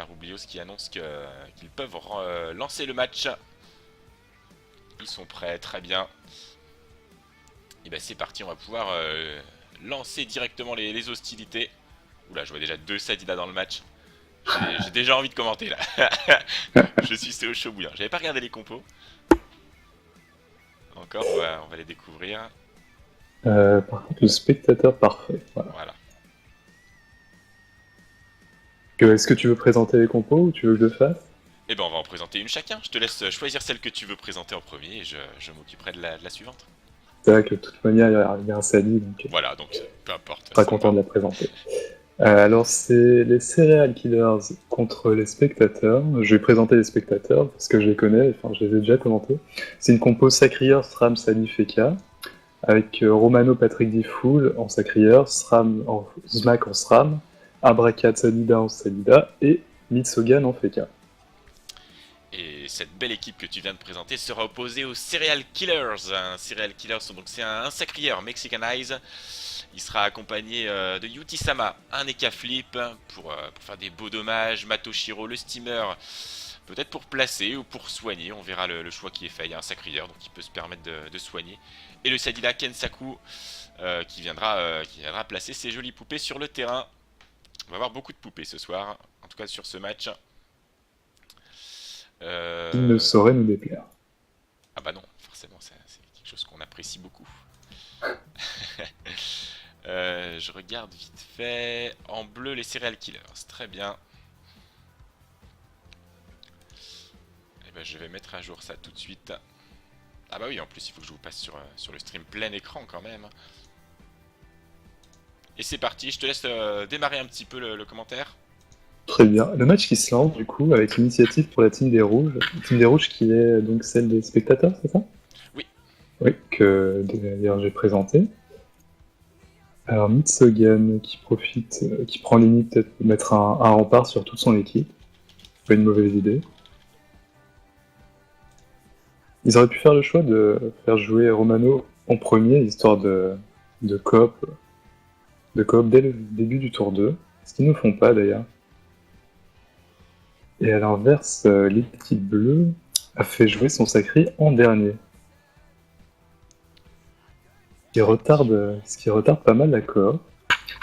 d'Arublios qui annonce qu'ils peuvent lancer le match. Ils sont prêts, très bien. Et ben c'est parti, on va pouvoir lancer directement les hostilités. Oula, je vois déjà 2 Sadida dans le match. J'ai déjà envie de commenter là. Je suis c'est au chaud bouillant. J'avais pas regardé les compos. Encore, on va les découvrir. Par contre, le spectateur parfait. Voilà. Voilà. Est-ce que tu veux présenter les compos ou tu veux que je le fasse? Et ben on va en présenter une chacun. Je te laisse choisir celle que tu veux présenter en premier et je m'occuperai de la suivante. C'est vrai que de toute manière, il y a un Sally, donc Voilà, donc peu importe, pas ça me content va. de la présenter. Alors, c'est les Serial Killers contre les spectateurs. Je vais présenter les spectateurs parce que je les connais, enfin, je les ai déjà commentés. C'est une compo Sacrier, Sram, Sally, Feka, avec Romano, Patrick Diffoul en Sacrier, Smack en Sram, Abrakat, Sadida en Sadida et Mitsogan en Feka. Et cette belle équipe que tu viens de présenter sera opposée aux Serial Killers. Un Serial Killers, donc c'est un sacrieur Mexicanize. Il sera accompagné de Yuti-sama, un Eka Flip pour faire des beaux dommages, Matoshiro, le steamer, peut-être pour placer ou pour soigner. On verra le choix qui est fait. Il y a un sacrieur, donc il peut se permettre de soigner. Et le Sadida Kensaku qui viendra placer ses jolies poupées sur le terrain. On va avoir beaucoup de poupées ce soir, en tout cas sur ce match. Il ne Euh, saurait nous déplaire. Ah bah non, forcément, c'est quelque chose qu'on apprécie beaucoup. Je regarde vite fait. En bleu, les Serial Killers. Très bien. Et ben, je vais mettre à jour ça tout de suite. Ah bah oui, en plus, il faut que je vous passe sur le stream plein écran quand même. Et c'est parti, je te laisse démarrer un petit peu le commentaire. Très bien. Le match qui se lance, du coup, avec l'initiative pour la team des Rouges. La team des Rouges qui est donc celle des spectateurs, c'est ça? Oui, Oui, que d'ailleurs j'ai présenté. Alors Mitsogan qui profite, qui prend limite peut-être pour mettre un rempart sur toute son équipe. Pas une mauvaise idée. Ils auraient pu faire le choix de faire jouer Romano en premier, histoire de coop, de coop dès le début du tour 2, ce qu'ils ne font pas d'ailleurs. Et à l'inverse, l'équipe bleue a fait jouer son sacré en dernier. Ce qui retarde pas mal la coop.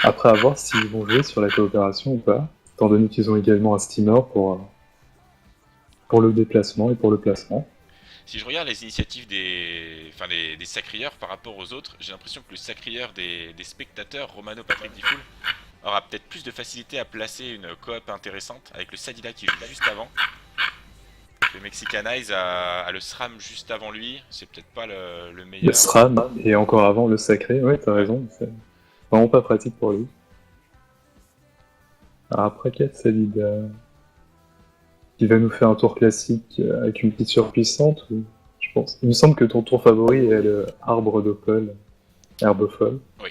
Après, à voir s'ils vont jouer sur la coopération ou pas, étant donné qu'ils ont également un steamer pour le déplacement et pour le placement. si je regarde les initiatives des sacrieurs par rapport aux autres, j'ai l'impression que le sacrieur des spectateurs, Romano Patrick Difool, aura peut-être plus de facilité à placer une coop intéressante avec le Sadida qui joue juste avant. Le Mexicanize a le SRAM juste avant lui, c'est peut-être pas le Le meilleur. SRAM et encore avant le sacré, ouais, t'as Ouais. raison, c'est vraiment pas pratique pour lui. Alors après, 4 Salida, qui va nous faire un tour classique avec une petite surpuissante, ou, je pense. Il me semble que ton tour favori est le Arbre d'Opal, Herbe folle. Oui.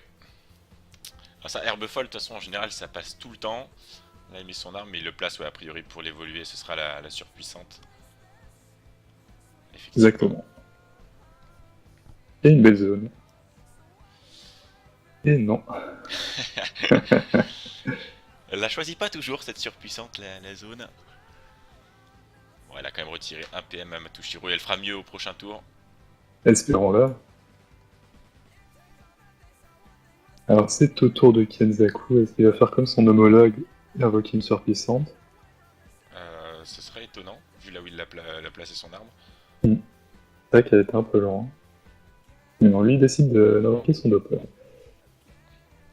Alors ça, herbe folle, de toute façon, en général, ça passe tout le temps. Là, il met son arme, mais il le place, ouais, a priori, pour l'évoluer, ce sera la surpuissante. Effectivement. Exactement. Et une belle zone. Et non. Elle la choisit pas toujours, cette surpuissante, la zone. Bon, elle a quand même retiré un PM à Matushiro et elle fera mieux au prochain tour. Espérons-le. Alors c'est au tour de Kenzaku, est-ce qu'il va faire comme son homologue et invoquer une surpuissante? Ce serait étonnant, vu là où il a placé son arme. C'est vrai qu'elle était un peu loin. Mais non, lui il décide d'invoquer son doppler.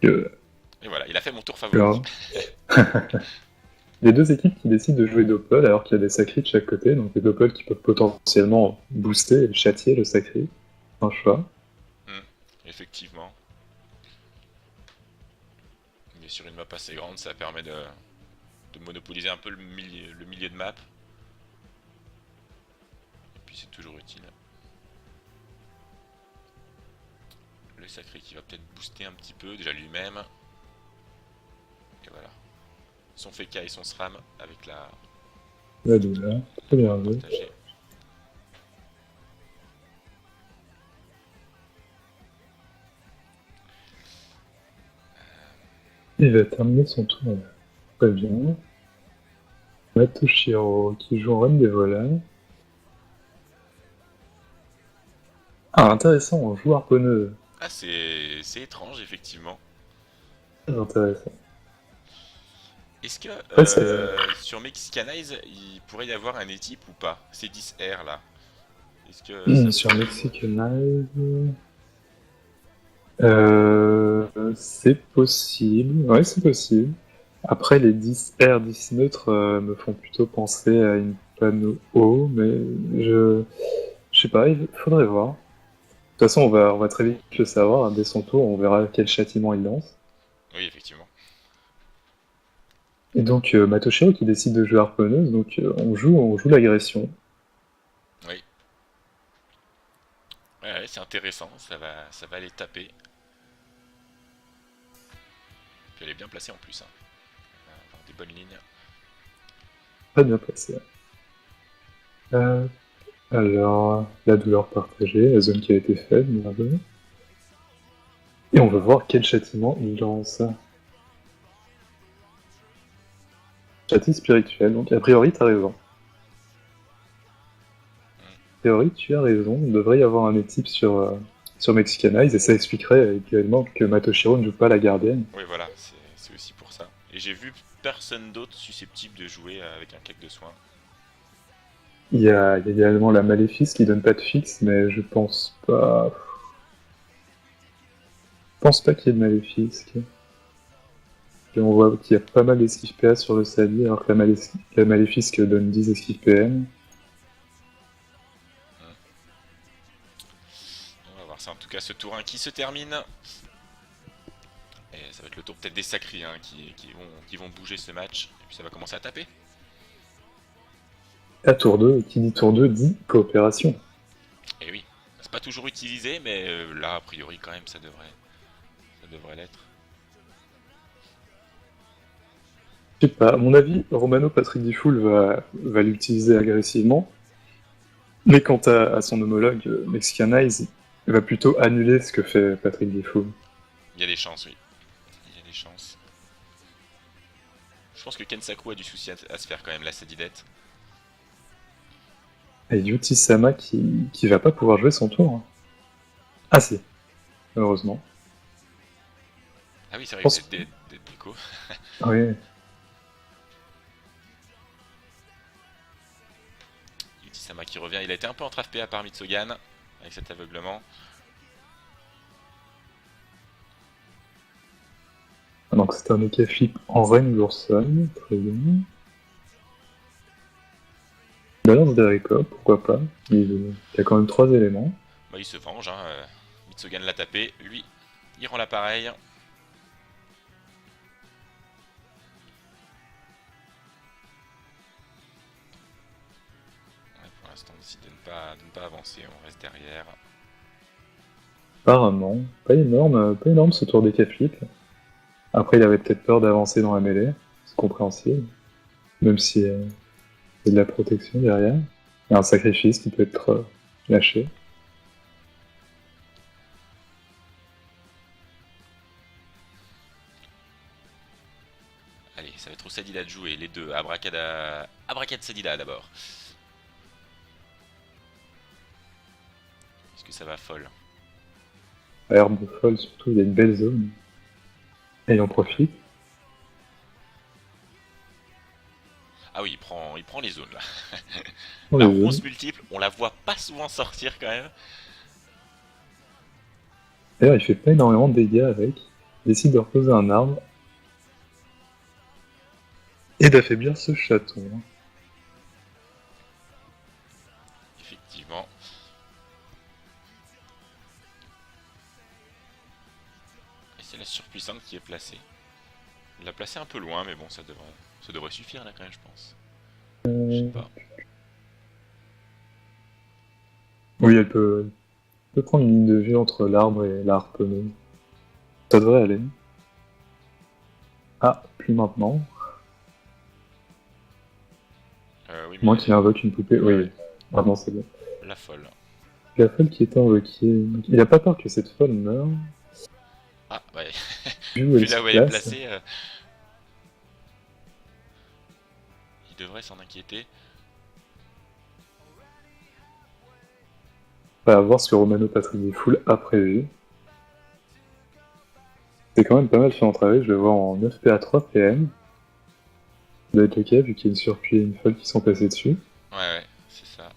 Que, Et voilà, il a fait mon tour favori. là, les deux équipes qui décident de jouer doppel alors qu'il y a des sacris de chaque côté, donc des doppels qui peuvent potentiellement booster et châtier le sacré. Un choix. Effectivement. Mais sur une map assez grande, ça permet de monopoliser un peu le milieu de map. Et puis c'est toujours utile. Le sacré qui va peut-être booster un petit peu, déjà lui-même. Et voilà. Son Feka et son SRAM avec la La douleur. Très bien joué. partagée. Il va terminer son tour. Très bien. Matoshiro qui joue en reine des volailles. Ah, intéressant, on joue harponneuse. Ah, c'est étrange, effectivement. Très intéressant. Est-ce que Ouais, c'est... sur Mexicanize, il pourrait y avoir un étype ou pas? C'est 10R là. Est-ce que ça Sur pourrait. Mexicanize... c'est possible. Ouais, c'est possible. Après, les 10 R, 10 neutres me font plutôt penser à une panneau haut, mais je sais pas, il faudrait voir. De toute façon, on va très vite le savoir. Dès son tour, on verra quel châtiment il lance. Oui, effectivement. Et donc, Matoshiro qui décide de jouer harponneuse, donc on joue l'agression. Oui. Ouais, ouais, c'est intéressant, ça va aller taper. Puis elle est bien placée en plus, hein. Elle va avoir des bonnes lignes. Très bien placé. Euh, alors, la douleur partagée, la zone qui a été faite, merveilleux. Et on va voir quel châtiment il lance. Châtiment spirituel, donc a priori, t'as raison. A priori, tu as raison, il devrait y avoir un étype sur Mexicanize, et ça expliquerait également que Matoshiro ne joue pas la gardienne. Oui, voilà, c'est aussi pour ça. Et j'ai vu personne d'autre susceptible de jouer avec un cake de soin. Il y a également la Maléfice qui donne pas de fixe, mais je pense pas. Je pense pas qu'il y ait de Maléfice. Et on voit qu'il y a pas mal d'esquives PA sur le Sadi, alors que la Maléfice donne 10 esquives PM. On va voir ça. En tout cas, ce tour 1 qui se termine. Et ça va être le tour peut-être des sacrés hein, qui vont bouger ce match. Et puis ça va commencer à taper. À tour 2, qui dit tour 2 dit coopération. Et oui, c'est pas toujours utilisé, mais là, a priori, quand même, ça devrait l'être. Je sais pas, à mon avis, Romano Patrick Difool va l'utiliser agressivement, mais quant à son homologue Mexicanize, il va plutôt annuler ce que fait Patrick Difool. Il y a des chances, oui. Il y a des chances. Je pense que Kensaku a du souci à se faire quand même, la Sadidette. Et Yuti-sama qui va pas pouvoir jouer son tour. Ah si, heureusement. Ah oui, c'est vrai Je que pense... des déco. Oui. Yuti-sama qui revient. Il a été un peu entrave PA par Mitsogan avec cet aveuglement. Donc c'est un Ekafip en reine d'Oursonne, très bien. Balance d'Erica, pourquoi pas. Il y a quand même 3 éléments. Bah, il se venge, hein. Mitsogan l'a tapé. Lui, il rend l'appareil. Pour l'instant, on décide de ne pas avancer. On reste derrière. Apparemment, pas énorme ce tour d'Ekafip. Après, il avait peut-être peur d'avancer dans la mêlée, c'est compréhensible. Même si il y a de la protection derrière. Il y a un sacrifice qui peut être lâché. Allez, ça va être au Sadida de jouer. Les deux. Abracad Sadida d'abord. Est-ce que ça va folle? Herbe folle, surtout, il y a une belle zone. Et il en profite. Ah oui, il prend les zones là. Dans La les ronce zones. multiple, on la voit pas souvent sortir quand même. D'ailleurs, il fait pas énormément de dégâts avec. Il décide de reposer un arbre. Et d'affaiblir ce chaton. Effectivement. Et c'est la surpuissante qui est placée. Il l'a placée un peu loin, mais bon, ça devrait suffire là quand même, je pense. Je sais pas. Oui, elle peut prendre une ligne de vue entre l'arbre et la harponneuse. Ça devrait aller. Ah, plus maintenant. Oui, mais Moins qu'il invoque une poupée. Oui, oui. Vraiment, c'est bon. la folle. La folle qui est invoquée. Donc, il a pas peur que cette folle meure. Ah, ouais. Vu où Vu elle là se où elle est place. placée, il devrait s'en inquiéter. On va voir ce que Romano Patrick Full a prévu. C'est quand même pas mal fait en travail, je le vois en 9 PA 3 PM. Ça doit être ok, vu qu'il y a une surpie et une folle qui sont passées dessus. Ouais, c'est ça.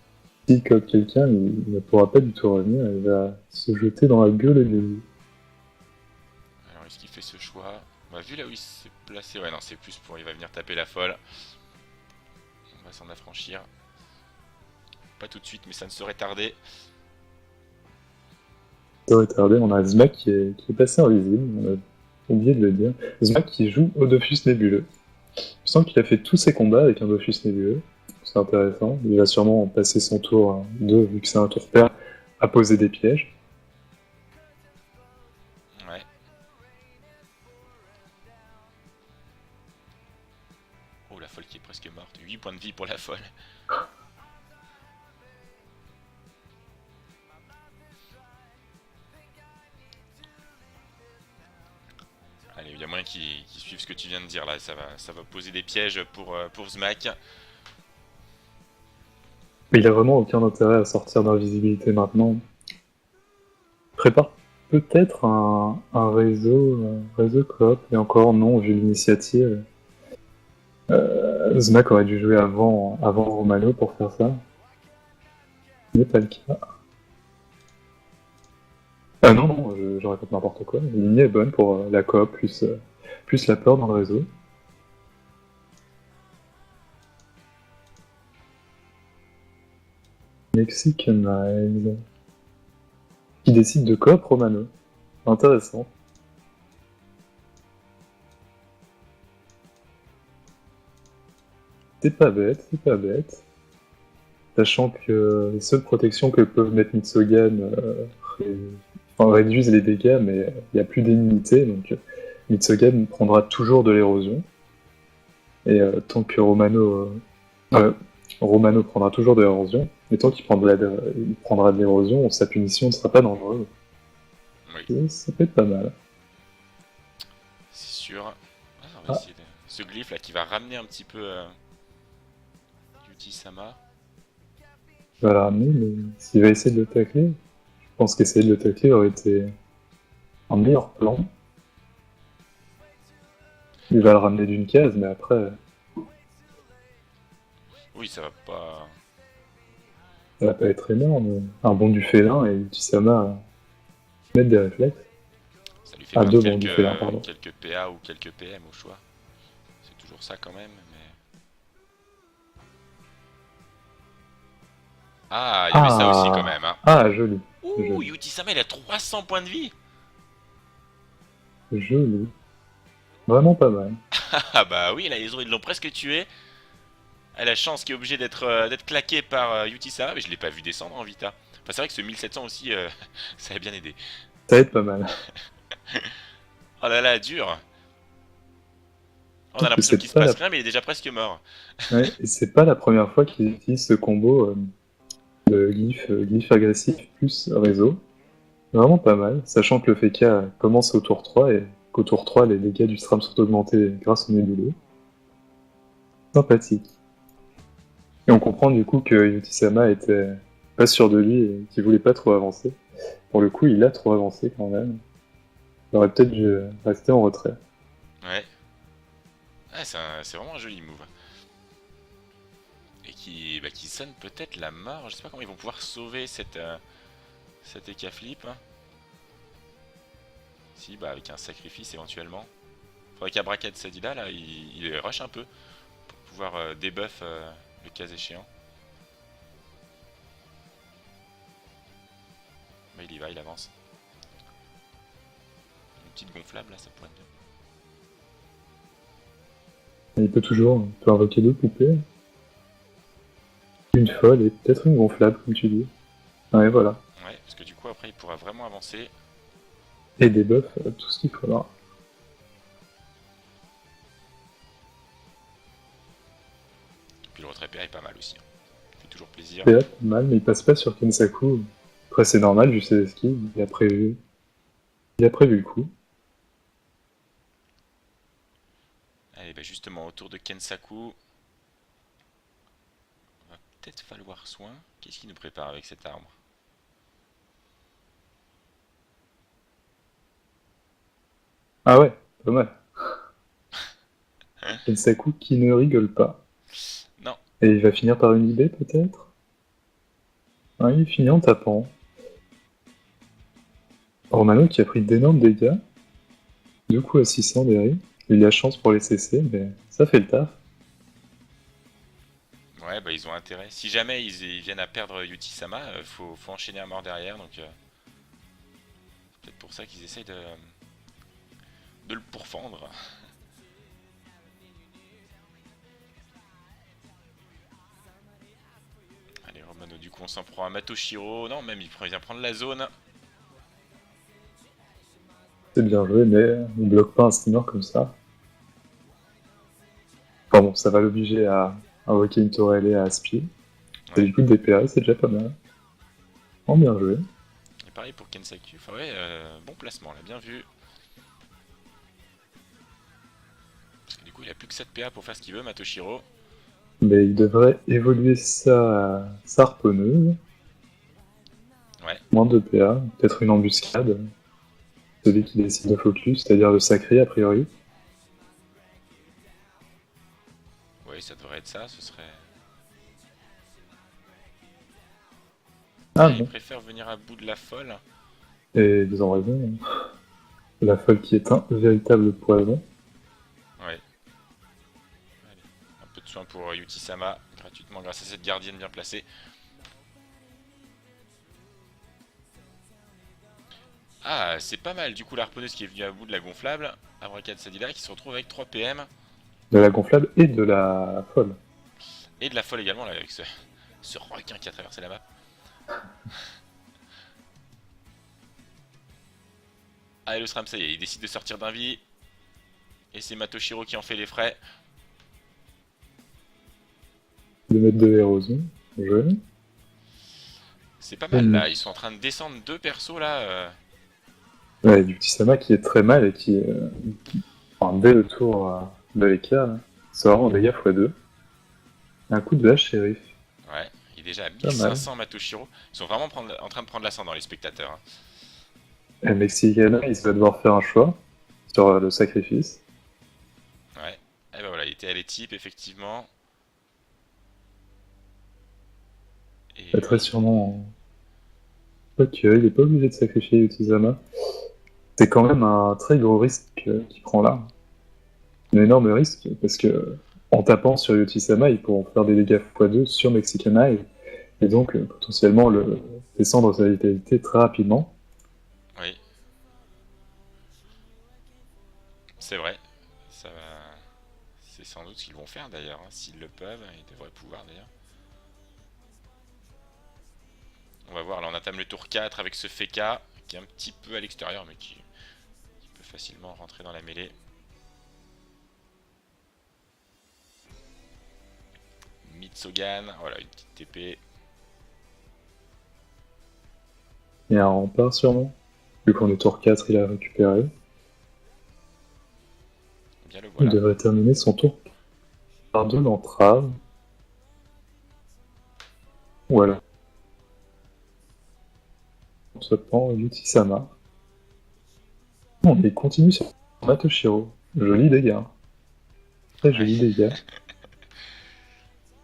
S'il coque quelqu'un, il ne pourra pas du tout revenir, il va se jeter dans la gueule des... Alors, est-ce qu'il fait ce choix? Bah, vu là où il s'est placé, ouais, non, c'est plus pour. Il va venir taper la folle. On va s'en affranchir. Pas tout de suite, mais ça ne saurait tarder. retardé. On a Zmak qui est passé invisible, on a oublié de le dire. Zmak qui joue au Dofus nébuleux. Je sens qu'il a fait tous ses combats avec un Dofus nébuleux. C'est intéressant. Il va sûrement passer son tour 2, vu que c'est un tour pair, à poser des pièges. Ouais. Oh, la folle qui est presque morte. 8 points de vie pour la folle. Allez, il y a moyen qu'ils suivent ce que tu viens de dire là. Ça va poser des pièges pour Zmak. Mais il a vraiment aucun intérêt à sortir d'invisibilité maintenant. Prépare peut-être un réseau coop, et encore non, vu l'initiative. Zmak aurait dû jouer avant Romano pour faire ça. Ce n'est pas le cas. Ah non, non, je répète n'importe quoi. La ligne est bonne pour la coop plus la peur dans le réseau. Mexicanize. Qui décide de coop Romano. Intéressant. C'est pas bête, c'est pas bête. Sachant que les seules protections que peuvent mettre Mitsogan réduisent les dégâts, mais il n'y a plus d'immunité, donc Mitsogan prendra toujours de l'érosion. Et tant que Romano prendra toujours de l'érosion, et tant qu'il prendra de l'érosion, sa punition ne sera pas dangereuse. Oui. Et ça peut être pas mal. C'est sûr. Ah, on va essayer de... Ce glyphe là qui va ramener un petit peu Yuti-sama. Il va la ramener, mais s'il va essayer de le tacler, je pense qu'essayer de le tacler aurait été un meilleur plan. Il va le ramener d'une case, mais après, Oui, ça va pas... ça va pas être énorme. Un bond du félin et Utisama mettre des réflexes. Ça lui fait Ah, perdre deux bons du félin, pardon. quelques PA ou quelques PM au choix. C'est toujours ça quand même, mais... Ah, il y avait ça aussi quand même, hein. Ah, joli. Ouh, Joli. Yuti-sama, il a 300 points de vie. Joli. Vraiment pas mal. Ah bah oui, là, ils l'ont presque tué. Ah, la chance qui est obligée d'être claqué par Yuti-sama, mais je l'ai pas vu descendre en Vita. Enfin, c'est vrai que ce 1700 aussi, ça a bien aidé. Ça va être pas mal. Oh là là, dur. On a Que l'impression c'est qu'il se pas passe la... rien, mais il est déjà presque mort. Ouais, et c'est pas la première fois qu'ils utilisent ce combo de glyphe agressif plus réseau. Vraiment pas mal, sachant que le FK commence au tour 3 et qu'au tour 3, les dégâts du SRAM sont augmentés grâce au nébuleux. Sympathique. Et on comprend du coup que Yutisama était pas sûr de lui et qu'il voulait pas trop avancer. Pour le coup, il a trop avancé quand même. Il aurait peut-être dû rester en retrait. Ouais. Ah, c'est vraiment un joli move. Et qui sonne peut-être la mort. Je sais pas comment ils vont pouvoir sauver cet Ekaflip. Si, bah avec un sacrifice éventuellement. Faudrait qu'Abracad Sadida, là, il rush un peu. Pour pouvoir debuff le cas échéant. Mais il y va, il avance. Une petite gonflable là, ça pourrait être bien. Et il peut invoquer deux poupées. Une folle et peut-être une gonflable, comme tu dis. Ouais, voilà. Ouais, parce que du coup, après, il pourra vraiment avancer. Et des buffs, tout ce qu'il faudra. Puis le retrait PA est pas mal aussi. Ça fait toujours plaisir. PA, pas mal, mais il passe pas sur Kensaku. Après, c'est normal, vu ses skills, il a prévu le coup. Allez, bah justement, autour de Kensaku. peut-être falloir soin. Qu'est-ce qu'il nous prépare avec cette arme? Ah ouais, pas mal. Kensaku qui ne rigole pas. Non. Et il va finir par une IB peut-être? Ah, il finit en tapant. Romano qui a pris d'énormes dégâts. Du coup à 600 derrière. Il a chance pour les CC, mais ça fait le taf. Ouais, bah ils ont intérêt. Si jamais ils viennent à perdre Yuti-sama, faut enchaîner à mort derrière. Donc c'est peut-être pour ça qu'ils essayent de le pourfendre. Allez, Romano, du coup on s'en prend à Matoshiro. Non, même il vient prendre la zone. C'est bien joué, mais on bloque pas un steamer comme ça. Enfin bon, ça va l'obliger à invoquer une tourelle et à aspirer. Et Ouais. du coup, de DPA, c'est déjà pas mal. Oh, bien joué. Et pareil pour Kensaku. Enfin ouais, bon placement là, bien vu. Parce que du coup il a plus que 7 PA pour faire ce qu'il veut, Matoshiro. Mais il devrait évoluer sa harponneuse. Ouais. Moins de PA, peut-être une embuscade. Celui qui décide de focus, c'est-à-dire le sacré a priori. Ouais, ça devrait être ça, ce serait... Ah Ah, il non, préfère venir à bout de la folle. et ils ont raison. La folle qui est un véritable poison. Ouais. Allez. Un peu de soin pour Yuti-sama, gratuitement grâce à cette gardienne bien placée. Ah, c'est pas mal, du coup l'harponneuse qui est venue à bout de la gonflable, Abracad Sadila, qui se retrouve avec 3 PM, De la gonflable et de la folle. et de la folle également, là, avec ce requin qui a traversé la map. Allez, le SRAM, ça y est, il décide de sortir d'un vie, et c'est Matoshiro qui en fait les frais. 2 mètres de érosion. Joli. C'est pas mal, là, ils sont en train de descendre deux persos, là. Ouais, du petit Sama qui est très mal et qui enfin, dès le tour de l'écart, là, c'est vraiment dégâts x2. Un coup de hache shérif. Ouais, il est déjà à Pas mal. 1500 Matoshiro. Ils sont vraiment en train de prendre l'ascendant, les spectateurs, hein. Et Mexicana, il va devoir faire un choix sur le sacrifice. Ouais, et ben voilà, il était à l'étype, effectivement. Et Très lui, sûrement. Ok, il n'est pas obligé de sacrifier Utizama. C'est quand même un très gros risque qu'il prend là. Un énorme risque, parce que en tapant sur Yotisama, ils pourront faire des dégâts x2 sur Mexicana et donc potentiellement le descendre sa vitalité très rapidement. oui, c'est vrai. Ça va... C'est sans doute ce qu'ils vont faire d'ailleurs, hein. S'ils le peuvent, ils devraient pouvoir d'ailleurs. On va voir, là on entame le tour 4 avec ce Feka, qui est un petit peu à l'extérieur, mais qui peut facilement rentrer dans la mêlée. Mitsogan, voilà, une petite TP. Il y a un rempart sûrement. Vu qu'on est tour 4, il a récupéré. Bien le Il voilà. devrait terminer son tour par de l'entrave. Voilà. On se prend Yutisama. On il continue sur Matoshiro. Joli dégâts. Très Ouais. joli dégâts.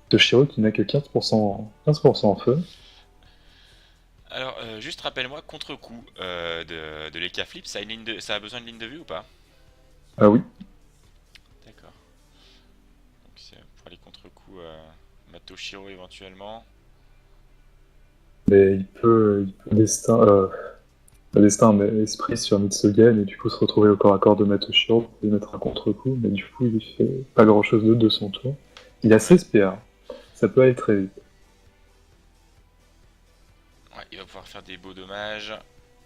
Toshiro qui n'a que 15% en feu. Alors, juste rappelle-moi, contre-coup de l'Eka Flip, ça a besoin de ligne de vue ou pas? Ah oui. D'accord. Donc c'est pour les contre-coups Matoshiro éventuellement. Mais il peut mais esprit sur Mitsugen et du coup se retrouver au corps à corps de Matoshiro pour lui mettre un contre-coup, mais du coup il fait pas grand chose d'autre de son tour. Il a Ouais. 16 PA, ça peut aller très vite. Ouais, il va pouvoir faire des beaux dommages.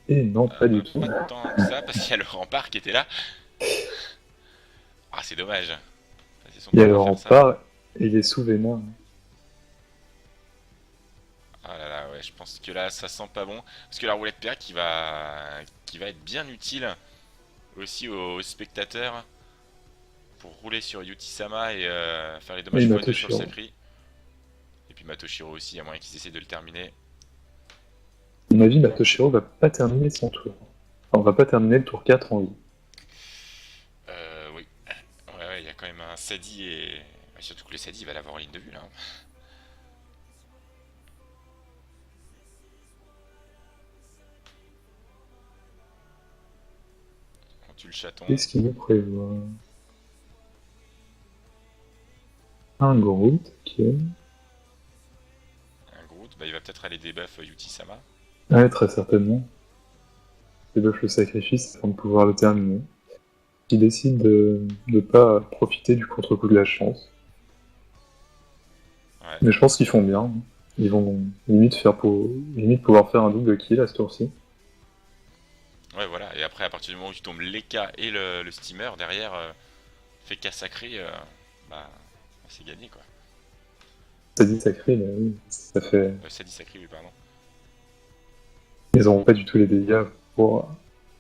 Et non, pas du tout. Pas tant que ça, parce qu'il y a le rempart qui était là. Ah, c'est dommage. Passer son Il y a tour le à faire ça. rempart et il est sous Vénin. Ah là là, ouais, je pense que là, ça sent pas bon. Parce que la roulette PA qui va être bien utile aussi aux spectateurs pour rouler sur Yuti-sama et faire les Et dommages x2 sur le Matoshiro. Sacri. Et puis puis Matoshiro aussi, à moins qu'ils essaient de le terminer. À mon avis, Matoshiro va pas terminer son tour. Enfin, on va pas terminer le tour 4 en vie. Oui. Ouais, il y a quand même un Sadi et... surtout que le Sadi va l'avoir en ligne de vue là. On tue le chaton. Qu'est-ce qu'il nous prévoit? Un Groot, ok. Un Groot, bah il va peut-être aller debuff Yuti-sama. Ouais, très certainement. Il buff le sacrifice avant de pouvoir le terminer. Il décide de ne pas profiter du contre-coup de la chance. Ouais. Mais je pense qu'ils font bien. Ils vont limite pouvoir faire un double kill à ce tour-ci. Ouais, voilà. Et après, à partir du moment où tu tombes l'Eka et le steamer, derrière, fait qu'à sacré, bah, c'est gagné quoi. Ça dit sacré, mais oui, ça fait. Sadi sacré, oui, pardon. Ils n'auront pas du tout les dégâts pour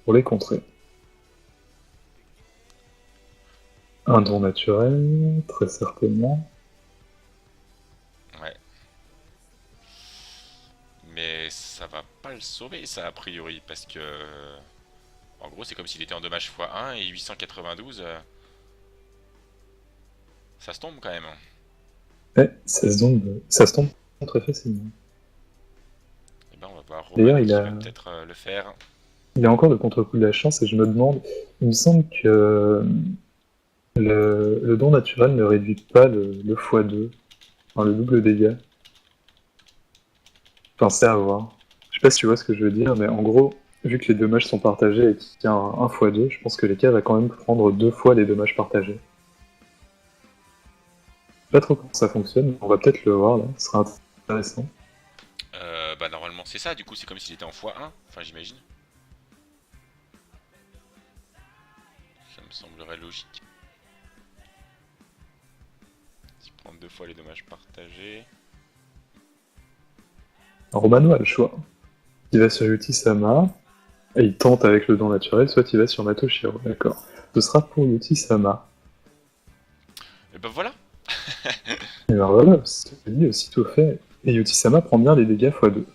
les contrer. Un don naturel, très certainement. Ouais. Mais ça va pas le sauver, ça, a priori, parce que... En gros, c'est comme s'il était en dommage x1 et 892. Ça se tombe quand même. Ouais, ça se tombe très facilement. Et ben, on va voir D'ailleurs, Romano qui va peut-être le faire. il a encore le contre-coup de la chance et je me demande, il me semble que le don naturel ne réduit pas le x2, enfin le double dégâts. Enfin, c'est à voir. Je sais pas si tu vois ce que je veux dire, mais en gros, vu que les dommages sont partagés et qu'il y a un x2, je pense que l'EK va quand même prendre 2 fois les dommages partagés. Je sais pas trop comment ça fonctionne, mais on va peut-être le voir là, ce sera intéressant. Bah, normalement, c'est ça, du coup, c'est comme s'il était en x1. Enfin, j'imagine. Ça me semblerait logique. Tu prends 2 fois les dommages partagés. Alors, Romano a le choix. Il va sur Yuti-sama, et il tente avec le don naturel, soit il va sur Matoshiro, d'accord. Ce sera pour Yuti-sama. Et ben voilà. Et ben voilà, c'est dit, aussitôt fait. Et Yuti-sama prend bien les dégâts x2.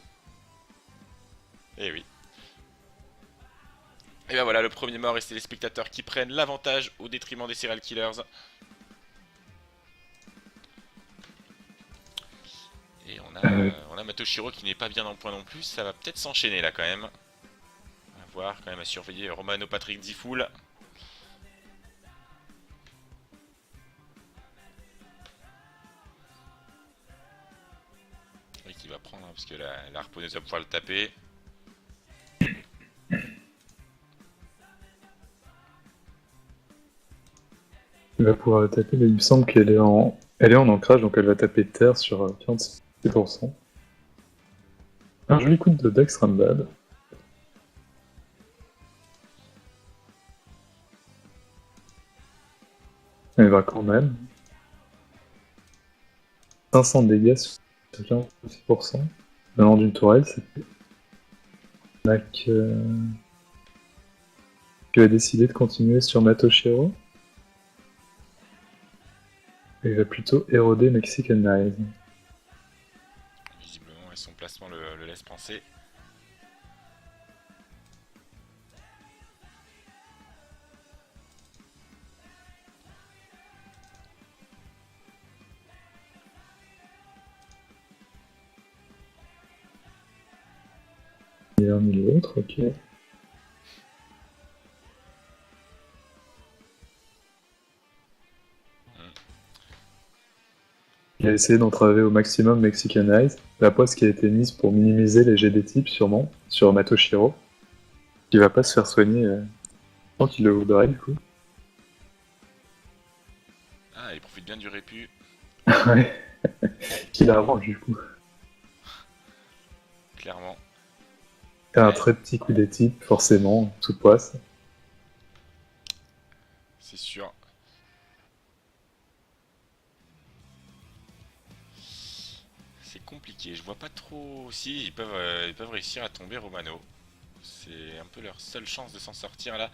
Et oui. Et ben voilà, le premier mort, et c'est les spectateurs qui prennent l'avantage au détriment des serial killers. Et on a Matoshiro qui n'est pas bien en point non plus. Ça va peut-être s'enchaîner là quand même. À voir, quand même à surveiller Romano Patrick Difool. Oui, qui va prendre, hein, parce que la harponneuse va pouvoir le taper. Il va pouvoir la taper, mais il me semble elle est en ancrage, donc elle va taper terre sur 46%. Un joli coup de Dex Rambad. Elle va quand même. 500 de dégâts sur 46%. Venant d'une tourelle, c'est Mac qui va décider de continuer sur Matoshiro. Et il va plutôt éroder Mexicanize. Visiblement, et son placement le laisse penser. Et l'un et l'autre, ok. Il a essayé d'entraver au maximum Mexicanize, la poste qui a été mise pour minimiser les jets des types sûrement, sur Matoshiro, qui va pas se faire soigner tant qu'il le voudrait du coup. Ah, il profite bien du répu. Ouais, qu'il arrange du coup. Clairement. Et un très petit coup des types, forcément, tout passe. C'est sûr. C'est compliqué. Je vois pas trop si ils peuvent réussir à tomber Romano. C'est un peu leur seule chance de s'en sortir là.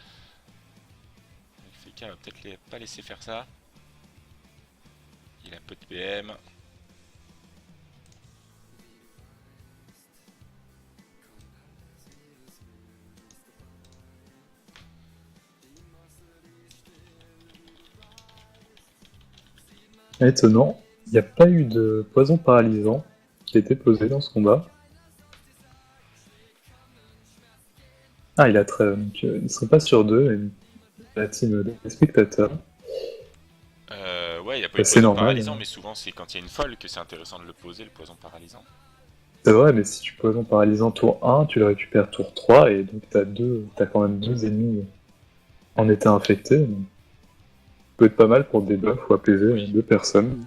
FK va peut-être pas laisser faire ça. Il a peu de PM. Étonnant, il n'y a pas eu de poison paralysant qui a été posé dans ce combat. Ah, il a très, donc il ne serait pas sur deux, et la team des spectateurs. Ouais, il n'y a pas eu de C'est poison normal. paralysant, mais souvent c'est quand il y a une folle que c'est intéressant de le poser, le poison paralysant. C'est vrai, mais si tu poison paralysant tour 1, tu le récupères tour 3, et donc t'as quand même deux ennemis en état infecté. Donc, ça peut être pas mal pour debuff ou apaiser Oui. deux personnes.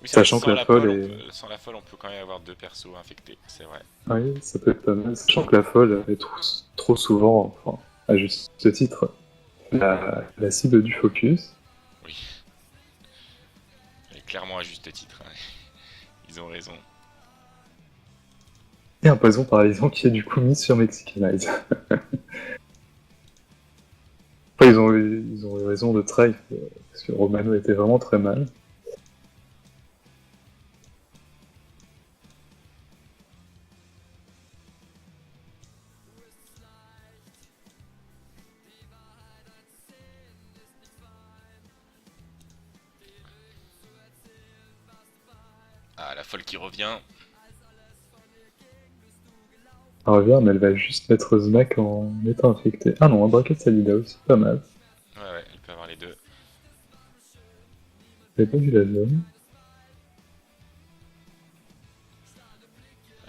Oui, c'est vrai que Sachant que la folle est. sans la folle, on peut quand même avoir deux persos infectés, c'est vrai. Oui, ça peut être pas mal. Sachant que la folle est trop souvent, enfin, à juste titre, la cible du focus. Oui, et clairement à juste titre, hein. Ils ont raison. Et un poison paralysant qui est du coup mis sur Mexicanize. Après, ils ont eu raison de try, parce que Romano était vraiment très mal. Ah, la folle qui revient. Elle revient, mais elle va juste mettre Zmak en état infecté. Ah non, un bracket Salida aussi, pas mal. Ouais, elle peut avoir les deux. J'avais pas vu la zone.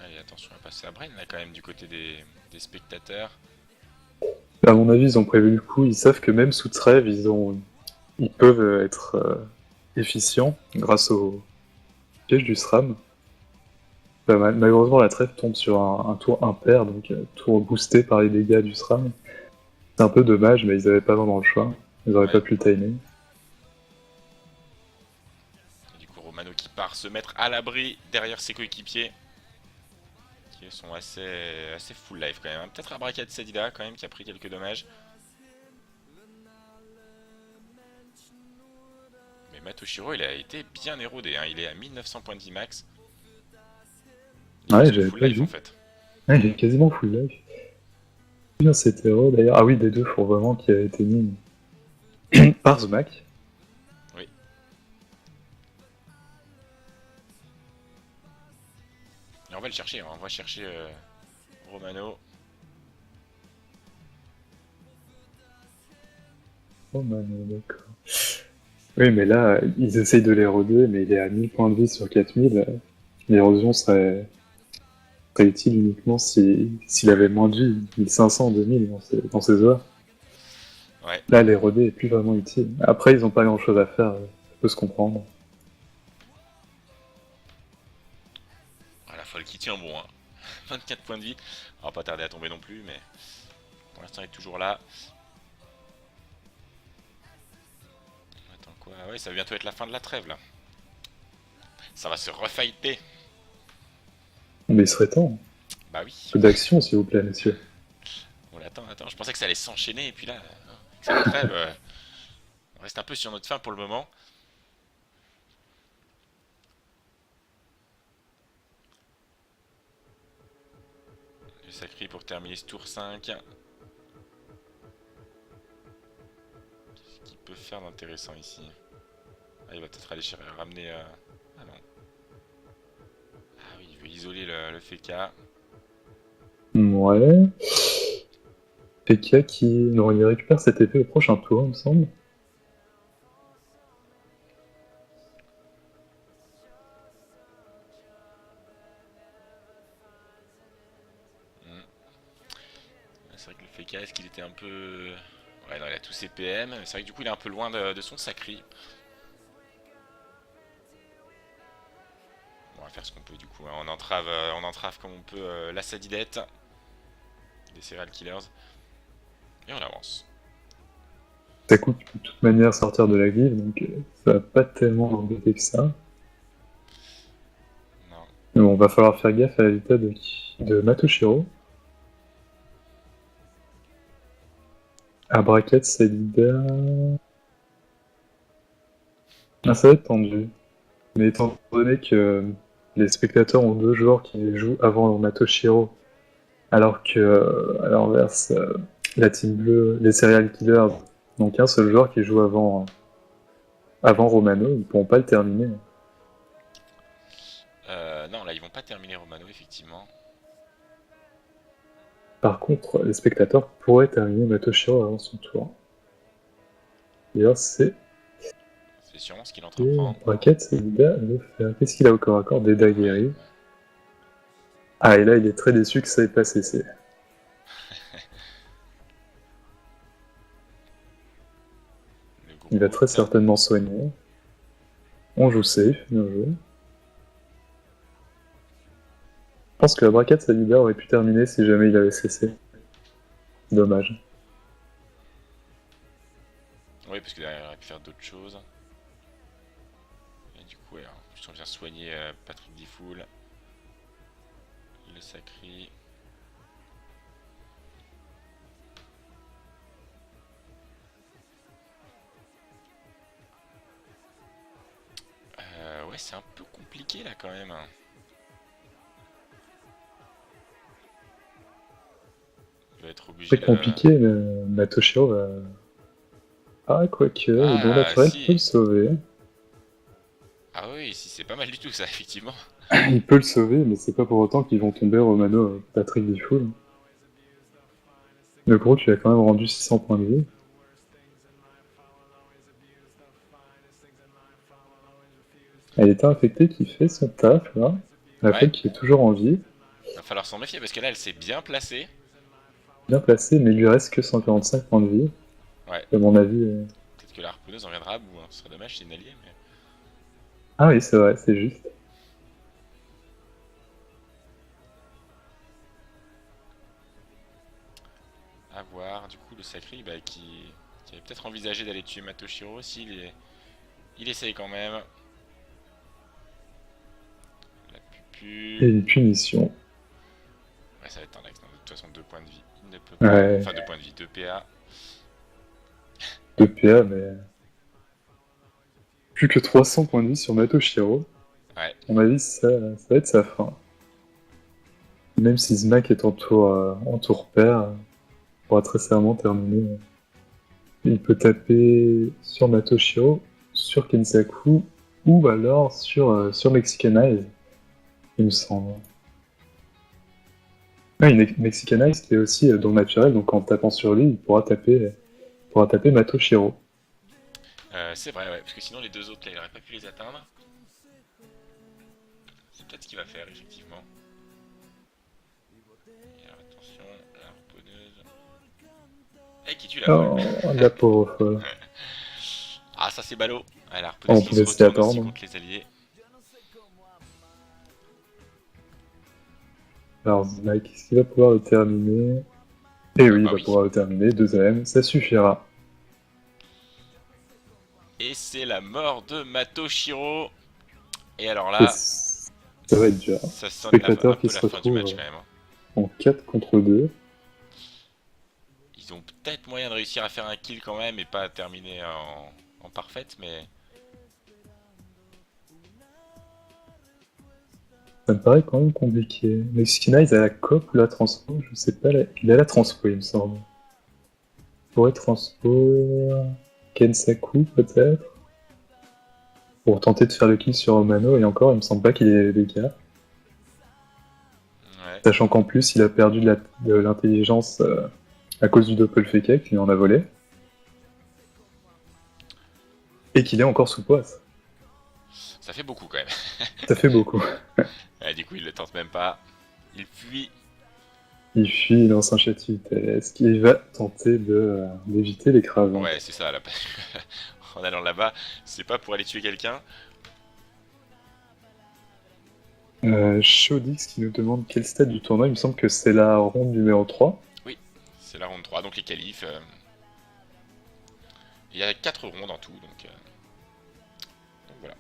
Allez, attention à passer à Brain, là quand même du côté des spectateurs. À mon avis, ils ont prévu le coup, ils savent que même sous trêve, ils peuvent être efficients grâce au piège du SRAM. Pas mal. Malheureusement, la trêve tombe sur un tour impair, donc tour boosté par les dégâts du SRAM. C'est un peu dommage, mais ils avaient pas vraiment le choix. Ils auraient Ouais. pas pu le timer. Et du coup, Romano qui part se mettre à l'abri derrière ses coéquipiers. Qui sont assez full life quand même. Peut-être Abrakat Sadida quand même qui a pris quelques dommages. Mais Matoshiro il a été bien érodé, hein. Il est à 1900 points de vie max. Il est Ouais, presque j'avais full pas life vu. en fait. Ouais, il est quasiment full life. Bien cet héros d'ailleurs. Ah oui, des deux, faut vraiment qu'il a été mis par Zmak. Oui. Et on va le chercher, hein. On va chercher Romano. Oh man, d'accord. Oui, mais là, ils essayent de l'éroder, mais il est à 1000 points de vie sur 4000. L'érosion serait utile uniquement s'il avait moins de vie, 1500, 2000 dans ses heures. Ouais. Là, l'éroder est plus vraiment utile. Après, ils n'ont pas grand chose à faire, ça peut se comprendre. Ah, la folle qui tient bon, hein. 24 points de vie. On va pas tarder à tomber non plus, mais pour l'instant il est toujours là. Attends quoi? Ouais, ça va bientôt être la fin de la trêve là. Ça va se refighter. Mais il serait temps. Bah oui. Peu d'action, s'il vous plaît, messieurs. On l'attend, attends. Je pensais que ça allait s'enchaîner et puis là, cette trêve, on reste un peu sur notre fin pour le moment. Le sacré pour terminer ce tour 5. Qu'est-ce qu'il peut faire d'intéressant ici? Ah, il va peut-être aller ramener... Ah non. Ah oui, il veut isoler le FK. Ouais. Pekia qui... Non, il récupère cet effet au prochain tour, il me semble. C'est vrai que le FK, est-ce qu'il était un peu... Ouais, non, il a tous ses PM. C'est vrai que du coup, il est un peu loin de son sacré. Bon, on va faire ce qu'on peut du coup, hein. On entrave comme on peut la sadidette des serial killers. Et on avance. Ça coûte de toute manière sortir de la glaive, donc ça va pas tellement embêter que ça. Non. Mais bon, va falloir faire gaffe à l'état de Matoshiro. À braquette, Salida... Ah, ça va être tendu. Mais étant donné que les spectateurs ont deux joueurs qui jouent avant Matoshiro, alors que, à l'inverse, la team bleue, les serial killers, n'ont qu'un seul joueur qui joue avant avant Romano, ils pourront pas le terminer. Non, là ils vont pas terminer Romano, effectivement. Par contre, les spectateurs pourraient terminer Matoshiro avant son tour. Et là, c'est C'est sûrement ce qu'il une entreprend. braquette, c'est Ida le faire. Qu'est-ce qu'il a au corps à corps des Daguerre. Ah, et là, il est très déçu que ça ait pas cessé. Le Il va gros très top. certainement soigner. On joue safe, bien joué. Je pense que la braquette Salida aurait pu terminer si jamais il avait cessé. Dommage. Oui, parce que derrière il aurait pu faire d'autres choses. Et du coup, ouais, je sens bien soigner Patrick Difool. Le sacré. Ouais, c'est un peu compliqué là quand même. Il va être obligé C'est de. compliqué, mais Matoshiro va... Ah, quoique, le don Ah, naturel peut si. le sauver. Ah oui, si, c'est pas mal du tout ça, effectivement. Il peut le sauver, mais c'est pas pour autant qu'ils vont tomber Romano Patrick Difool. Le gros, tu as quand même rendu 600 points de vie. Elle est infectée qui fait son taf, là. La Ouais, fête qui est toujours en vie. va falloir s'en méfier parce que là, elle s'est bien placée. Bien placée, mais il lui reste que 145 points de vie. Ouais, À mon avis... peut-être que la harponneuse en viendra à bout. Hein. Ce serait dommage, c'est une alliée, mais. Ah oui, c'est vrai, c'est juste. À voir. Du coup, le sacré, bah, qui avait peut-être envisagé d'aller tuer Matoshiro aussi, il essaye quand même. La Et pupu. une punition. Ouais, ça va être un axe. De toute façon, 2 points de vie. Il ne peut pas. Ouais, Enfin, 2 points de vie, 2 PA. 2 PA, mais... Plus que 300 points de vie sur Matoshiro. Ouais. À mon avis, ça va être sa fin. Même si Zmak est en tour pair, il pourra très certainement terminer. Il peut taper sur Matoshiro, sur Kensaku, ou alors sur Mexicanize, il me semble. Ah, une Mexicanize qui est aussi don naturel, donc en tapant sur lui, il pourra taper Matoshiro. C'est vrai, ouais, parce que sinon les deux autres là, il aurait pas pu les atteindre. C'est peut-être ce qu'il va faire, effectivement. Et alors attention, la harponneuse. Eh, qui tue la folle. Oh, la pauvre folle. Ah, ça c'est ballot. Ah, la Oh, harponneuse on qui se pouvait s'y retourne aussi attendre. contre les alliés. Alors, Zmak, est-ce qu'il va pouvoir le terminer? Eh oui, il Bah va oui. pouvoir le terminer, 2 AM, ça suffira. Et c'est la mort de Matoshiro. Et alors Et là, ça va être dur. ça sonne un Spectateur qui peu se la fin du match retrouve quand même. Hein. en 4 contre 2. Ils ont peut-être moyen de réussir à faire un kill quand même et pas terminer en parfaite, mais Ça me paraît quand même compliqué. Mexicanize a la COP ou la transpo? Je sais pas. Il a la transpo, il me semble. Pourrait transpo. Kensaku, peut-être? Pour tenter de faire le kill sur Romano, et encore, il me semble pas qu'il ait les dégâts. ouais. Sachant qu'en plus, il a perdu de l'intelligence à cause du doppelfake qui lui en a volé. Et qu'il est encore sous poisse. Ça fait beaucoup quand même. Ça fait beaucoup. Ouais, du coup, il le tente même pas. Il fuit. Il fuit, il lance un chat vitesse, qui va tenter d'éviter l'écrasement. Ouais, c'est ça, là. En allant là-bas, c'est pas pour aller tuer quelqu'un. Shodix qui nous demande quel stade du tournoi. Il me semble que c'est la ronde numéro 3. Oui, c'est la ronde 3, donc les qualifs. Il y a 4 rondes en tout, donc voilà.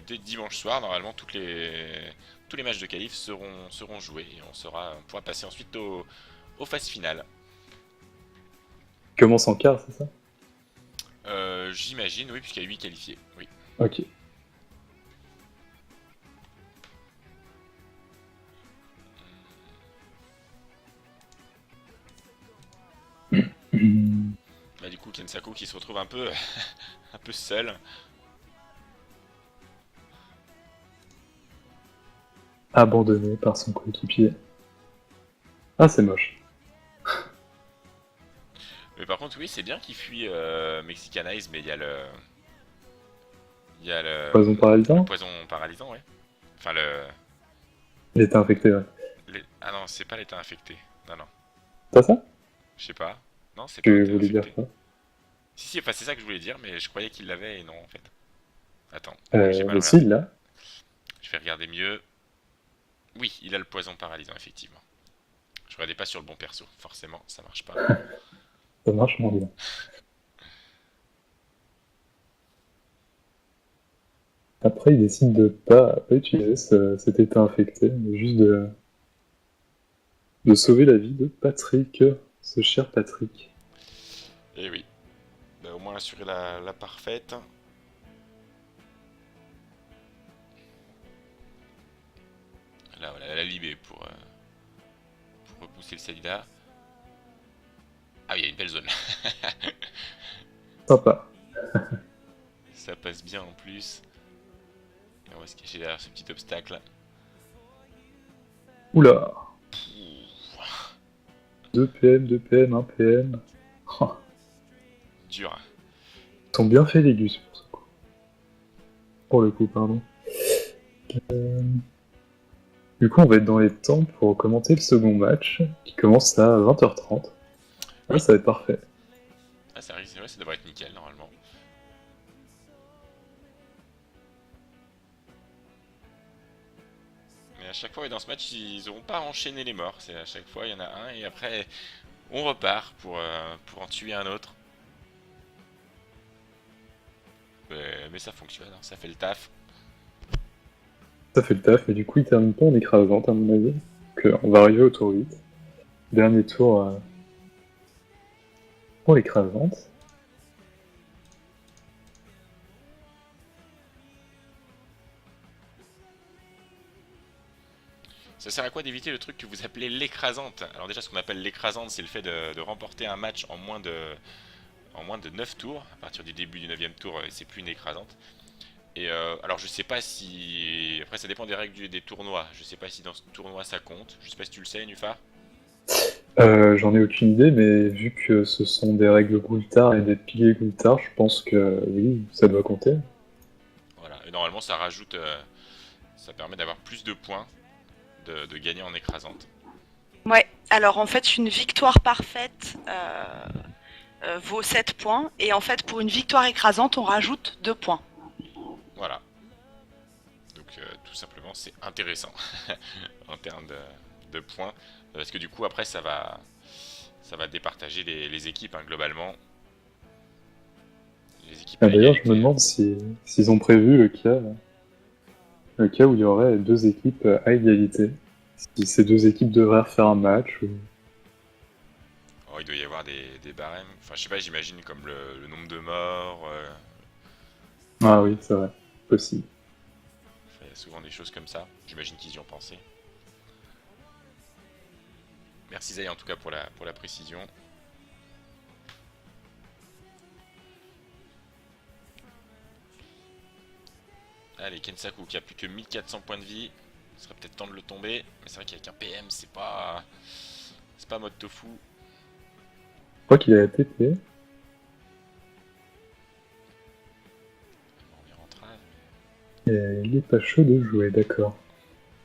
Dès dimanche soir, normalement, tous les matchs de qualif seront joués et on pourra passer ensuite aux phases finales. Il commence en quart, c'est ça? J'imagine, oui, puisqu'il y a 8 qualifiés. Oui. Ok. Bah, du coup, Kensaku qui se retrouve un peu, un peu seul. abandonné par son coéquipier. Ah, c'est moche. Mais par contre, oui, c'est bien qu'il fuit Mexicanize, mais il y a le. Il y a Poison le paralysant. poison paralysant, ouais. Enfin, le. Il était infecté, ouais. Ah non, c'est pas l'état infecté. Non, non. C'est pas ça? Je sais pas. Non, c'est pas Tu l'état voulais dire infecté. quoi? Si, si, enfin, c'est ça que je voulais dire, mais je croyais qu'il l'avait et non, en fait. Attends, ou alors j'ai mal Mais si, regardé. il l'a. Je vais regarder mieux. Oui, il a le poison paralysant, effectivement. Je regardais pas sur le bon perso, forcément, ça marche pas. Ça marche moins bien. Après, il décide de pas utiliser cet état infecté, mais juste de sauver la vie de Patrick, ce cher Patrick. Et oui, bah, au moins assurer la parfaite. Là, voilà, la libé pour repousser le Salida. Ah oui, il y a une belle zone. Sympa. Ça passe bien en plus. Et on va se cacher derrière ce petit obstacle. Oula! Pouh, 2 PM, 2 PM, 1 PM. Oh, dur. ils sont bien fait les gus pour ce coup. Pour le coup, pardon. Du coup, on va être dans les temps pour commenter le second match, qui commence à 20h30. Ah, Oui. ça va être parfait. Ah, ça arrive, c'est vrai, ça devrait être nickel normalement. Mais à chaque fois, et dans ce match, ils n'auront pas enchaîné les morts. C'est à chaque fois, il y en a un, et après, on repart pour en tuer un autre. Mais ça fonctionne, hein, ça fait le taf. Ça fait le taf, et du coup, il termine pas en écrasante, à mon avis. Donc, on va arriver au tour 8. Dernier tour pour l'écrasante. Ça sert à quoi d'éviter le truc que vous appelez l'écrasante? Alors déjà, ce qu'on appelle l'écrasante, c'est le fait de remporter un match en moins de 9 tours. À partir du début du 9ème tour, c'est plus une écrasante. Et alors je sais pas si... Après ça dépend des règles des tournois. Je sais pas si dans ce tournoi ça compte. Je sais pas si tu le sais, Nufar. J'en ai aucune idée, mais vu que ce sont des règles Goultard et des piliers Goultard, je pense que oui, ça doit compter. Voilà. Et normalement ça rajoute... ça permet d'avoir plus de points de gagner en écrasante. Ouais, alors en fait, une victoire parfaite vaut 7 points. Et en fait, pour une victoire écrasante, on rajoute 2 points. Voilà. Donc tout simplement c'est intéressant en termes de points. Parce que du coup après ça va départager les équipes hein, globalement. Les équipes à D'ailleurs, je me égalité. demande s'ils ont prévu le cas où il y aurait deux équipes à égalité. Si ces deux équipes devraient refaire un match. Oh, il doit y avoir des barèmes. Enfin je sais pas, j'imagine comme le nombre de morts. Ah oui, c'est vrai, possible. Il y a souvent des choses comme ça. J'imagine qu'ils y ont pensé. Merci Zay en tout cas pour la précision. Allez, Kensaku qui a plus que 1400 points de vie. Ce serait peut-être temps de le tomber. Mais c'est vrai qu'avec un PM, c'est pas. C'est pas mode tofu. Je crois qu'il a TP. On y rentrera. Et il est pas chaud de jouer, d'accord.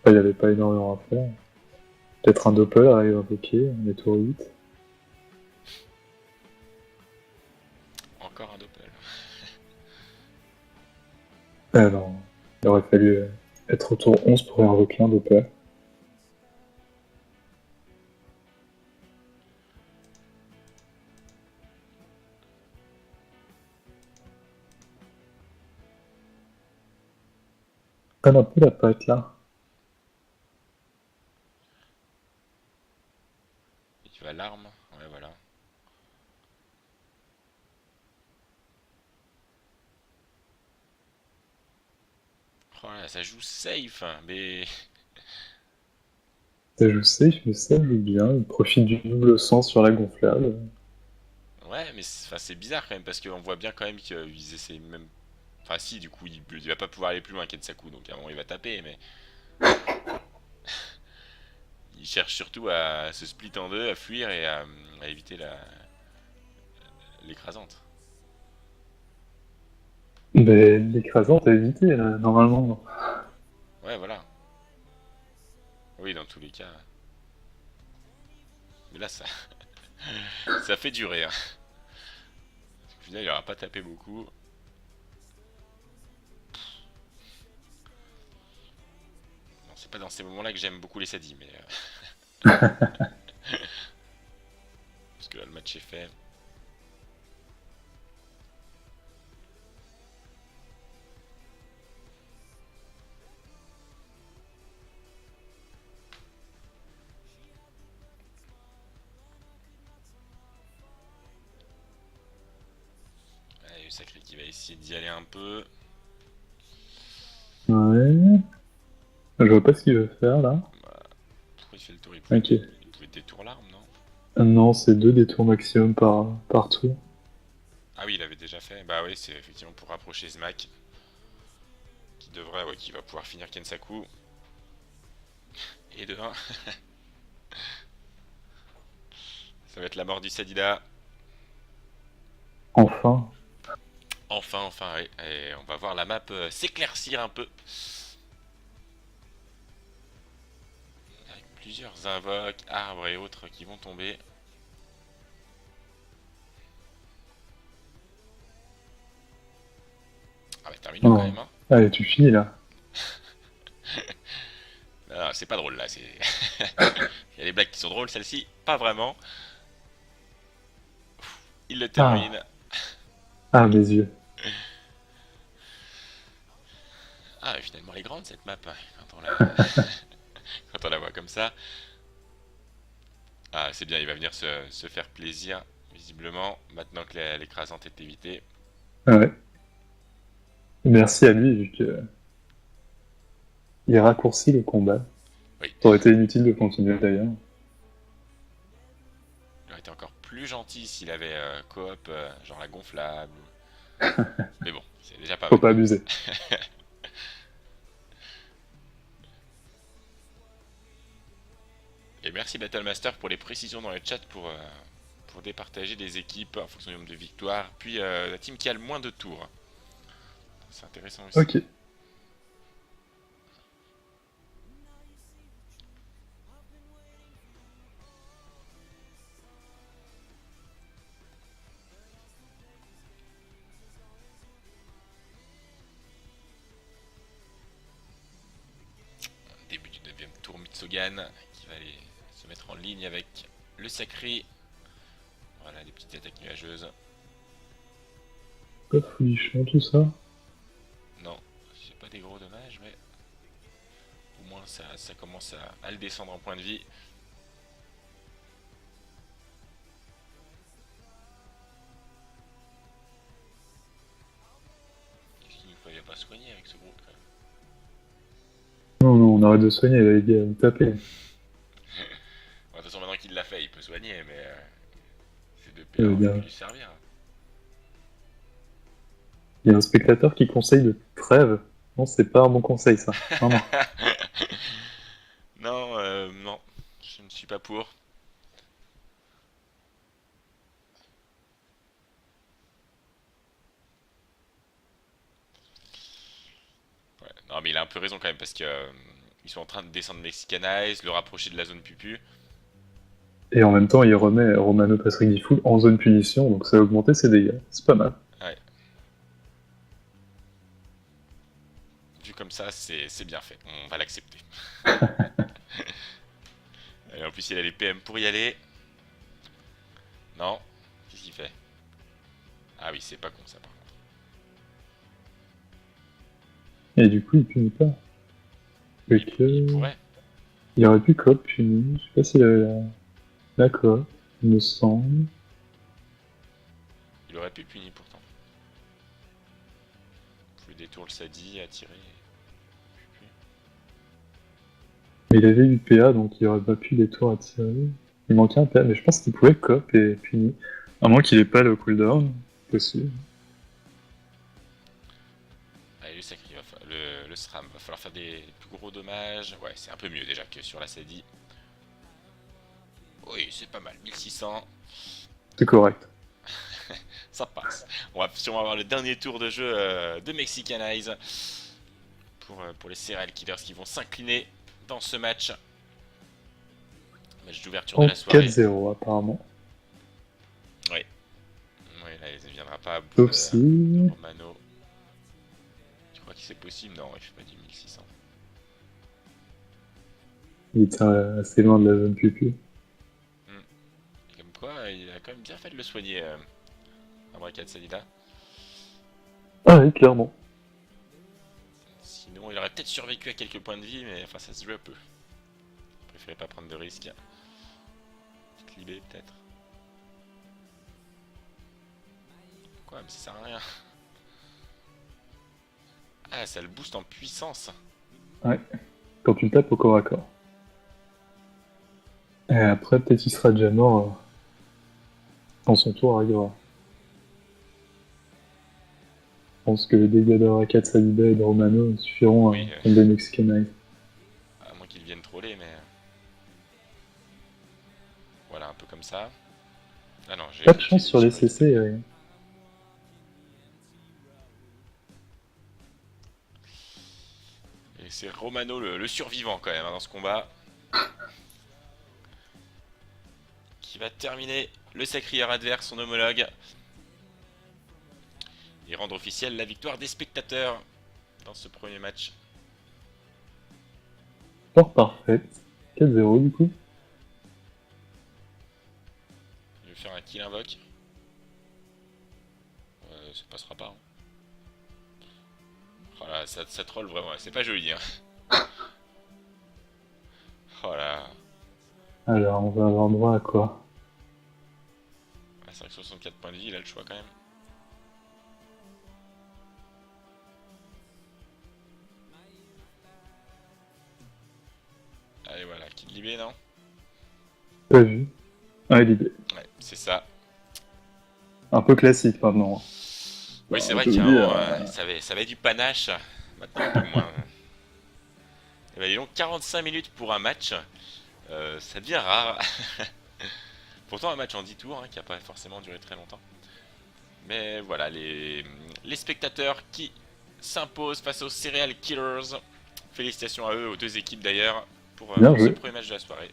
Enfin, il n'y avait pas énormément à faire. Peut-être un doppel arrive invoqué, on est tour 8. Encore un doppel. Alors, il aurait fallu être au tour 11 pour invoquer un doppel. Prenne un peu la patte là. Il va l'arme. Ouais, voilà. Oh là, ça joue safe. Mais. Ça joue safe, mais ça joue bien. Il profite du double sens sur la gonflable. Ouais, mais c'est bizarre quand même parce qu'on voit bien quand même qu'ils essaient même. Enfin, si, du coup, il va pas pouvoir aller plus loin Kensaku. Donc à un moment, il va taper. Mais. il cherche surtout à se split en deux, à fuir et à éviter l'écrasante. Mais l'écrasant, t'as évité, là, normalement. Ouais, voilà. Oui, dans tous les cas. Mais là, ça, ça fait durer. Hein. Au final, il aura pas tapé beaucoup. Non, c'est pas dans ces moments-là que j'aime beaucoup les sadis, mais. Parce que là, le match est fait. Allez, le sacré qui va essayer d'y aller un peu. Ouais. Je vois pas ce qu'il veut faire, là. Bah, pourquoi il fait le tour Ok. il pouvait détour l'arme, non? Non, c'est 2 détours maximum par tour. Ah oui, il avait déjà fait. Bah oui, c'est effectivement pour rapprocher Smack. Qui devrait, ouais, qui va pouvoir finir Kensaku. Et de 1. Ça va être la mort du Sadida. Enfin. Enfin, ouais. Et on va voir la map s'éclaircir un peu. Avec plusieurs invoques, arbres et autres qui vont tomber. Ah bah terminé quand Oh. même, hein. Allez, tu finis, là. Non, c'est pas drôle là, c'est. Il y a des blagues qui sont drôles, celle-ci, pas vraiment. Il le termine. Ah. Ah, mes yeux. Ah, et finalement, elle est grande cette map, hein, quand on la voit comme ça. Ah, c'est bien, il va venir se faire plaisir, visiblement, maintenant que l'écrasante est évitée. Ouais. Merci à lui, vu que il raccourcit les combats. Oui, Ça aurait été inutile de continuer, d'ailleurs. il aurait été encore plus gentil s'il avait coop, genre la gonflable. Mais bon, c'est déjà pas Faut mal. pas abuser. Et merci Battlemaster pour les précisions dans le chat pour départager des équipes en fonction du nombre de victoires. Puis la team qui a le moins de tours. C'est intéressant aussi. Ok. Début du 9ème tour, Mitsogan qui va aller se mettre en ligne avec le sacré. Voilà, des petites attaques nuageuses. Pas folichon, tout ça. Non, c'est pas des gros dommages, mais au moins ça commence à le descendre en point de vie. Qu'est-ce qu'il ne fallait pas soigner avec ce groupe quand même. Non, non, on arrête de soigner, là, les gars. Tapez. Bon, de toute façon, maintenant qu'il l'a fait, il peut soigner, mais ces deux PA auraient pu lui servir. Il y a un spectateur qui conseille de trêve. Non, c'est pas un bon conseil, ça. Non, non. Non, non, je ne suis pas pour. Ouais. Non, mais il a un peu raison quand même parce que ils sont en train de descendre Mexicanize, le rapprocher de la zone pupu. Et en même temps, il remet Romano Passerighi-Full en zone punition, donc ça a augmenté ses dégâts. C'est pas mal. Ouais. Vu comme ça, c'est bien fait. On va l'accepter. Et en plus, il a les PM pour y aller. Non. Qu'est-ce qu'il fait? Ah oui, c'est pas con ça par contre. Et du coup, il punit pas. Il pourrait. Il aurait pu coop punir. Je sais pas s'il avait la coop, il me semble. Il aurait pu punir pourtant. Plus des tours le Sadi à tirer. Mais il avait eu PA, donc il aurait pas pu les tours à tirer. Il manquait un PA, mais je pense qu'il pouvait coop et punir. À moins qu'il ait pas le cooldown. Possible. Allez, le sacré, le SRAM, va falloir faire des plus gros dommages. Ouais, c'est un peu mieux déjà que sur la Sadi. Oui, c'est pas mal. 1600, C'est correct. ça passe. On va sûrement avoir le dernier tour de jeu de Mexicanize pour les Serial Killers qui vont s'incliner dans ce match. Match d'ouverture de En la soirée. 4-0 apparemment. Oui, là, il ne viendra pas à bout Sauf de si... Romano. Tu crois que c'est possible? Non, il fait pas du 1600. Il était assez loin de la zone pupu. Et comme quoi, il a quand même bien fait de le soigner, Abracad Salida. Ah oui, clairement. Sinon, il aurait peut-être survécu à quelques points de vie, mais enfin, ça se joue un peu. Je préférais pas prendre de risques. Petite libé, peut-être. Quoi, mais ça sert à rien. Ah, ça le booste en puissance. Quand tu le tapes au corps à corps. Et après, peut-être il sera déjà mort quand son tour arrivera. Je pense que les dégâts d'Arakat, Salida et de Romano suffiront Oui, à tomber Mexicanize. à moins qu'il vienne troller, mais... Voilà, un peu comme ça. Ah non, j'ai... Pas de chance sur les CC. Et c'est Romano le survivant quand même hein, dans ce combat. Qui va terminer le sacrieur adverse, son homologue. Et rendre officielle la victoire des spectateurs dans ce premier match. Fort parfaite. 4-0 du coup. Je vais faire un kill invoque. Ça passera pas. Hein. Oh là, ça troll vraiment, c'est pas joli. Hein. Oh là. Alors, on va avoir droit à quoi? Ah, c'est vrai que 64 points de vie, il a le choix quand même. Allez voilà, kill libé non? Pas vu. Ouais, l'idée. Ouais, c'est ça. Un peu classique maintenant. Oui, c'est On vrai peut qu'à un dire, moment, ça avait du panache. Maintenant, un peu moins. Et bah, dis donc, 45 minutes pour un match. Ça devient rare. Pourtant, un match en 10 tours, hein, qui n'a pas forcément duré très longtemps. Mais voilà, les spectateurs qui s'imposent face aux Serial Killers. Félicitations à eux, aux deux équipes d'ailleurs, pour Bien ce joué. premier match de la soirée.